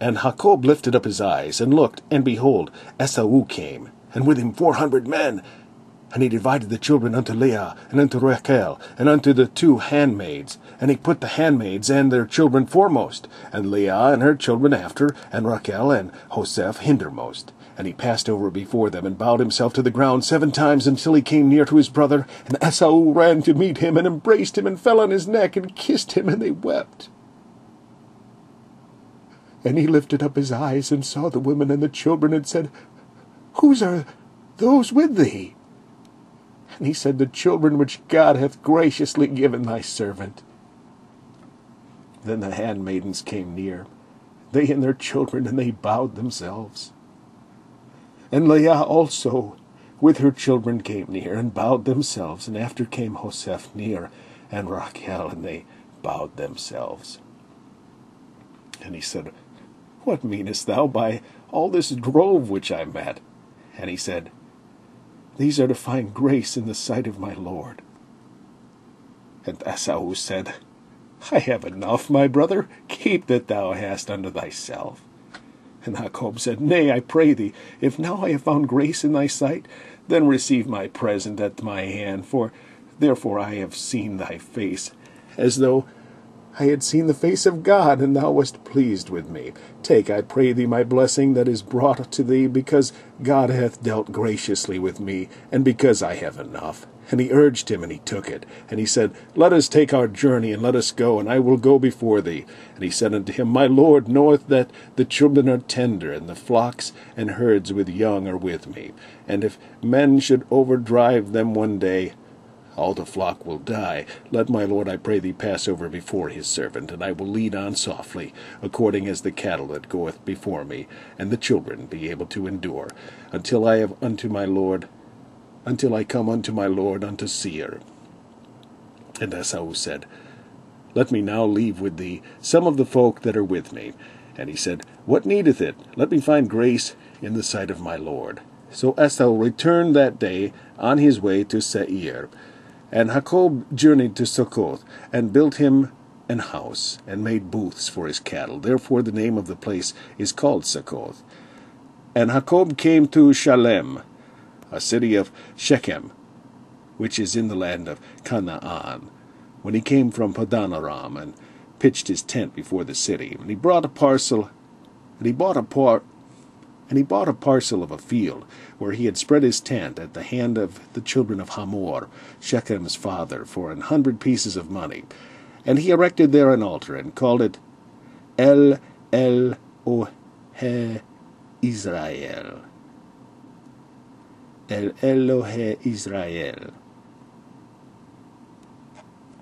And Jacob lifted up his eyes, and looked, and behold, Esau came, and with him 400 men. And he divided the children unto Leah, and unto Rachel, and unto the 2 handmaids. And he put the handmaids and their children foremost, and Leah and her children after, and Rachel and Joseph hindermost. And he passed over before them, and bowed himself to the ground 7 times, until he came near to his brother. And Esau ran to meet him, and embraced him, and fell on his neck, and kissed him, and they wept. And he lifted up his eyes, and saw the women and the children, and said, Whose are those with thee? And he said, The children which God hath graciously given thy servant. Then the handmaidens came near, they and their children, and they bowed themselves. And Leah also with her children came near, and bowed themselves. And after came Joseph near, and Rachel, and they bowed themselves. And he said, What meanest thou by all this drove which I met? And he said, These are to find grace in the sight of my Lord. And Esau said, I have enough, my brother, keep that thou hast unto thyself. And Jacob said, Nay, I pray thee, if now I have found grace in thy sight, then receive my present at my hand, for therefore I have seen thy face, as though I had seen the face of God, and thou wast pleased with me. Take, I pray thee, my blessing that is brought to thee, because God hath dealt graciously with me, and because I have enough. And he urged him, and he took it. And he said, Let us take our journey, and let us go, and I will go before thee. And he said unto him, My Lord knoweth that the children are tender, and the flocks and herds with young are with me. And if men should overdrive them one day, all the flock will die. Let my Lord, I pray thee, pass over before his servant, and I will lead on softly, according as the cattle that goeth before me, and the children be able to endure, until I come unto my Lord unto Seir. And Esau said, Let me now leave with thee some of the folk that are with me. And he said, What needeth it? Let me find grace in the sight of my Lord. So Esau returned that day on his way to Seir. And Jacob journeyed to Succoth, and built him an house, and made booths for his cattle. Therefore the name of the place is called Succoth. And Jacob came to Shalem, a city of Shechem, which is in the land of Canaan, when he came from Padan Aram, and pitched his tent before the city. And he bought a parcel of a field, where he had spread his tent at the hand of the children of Hamor, Shechem's father, for 100 pieces of money. And he erected there an altar, and called it El Elohe Israel. El Elohe Israel.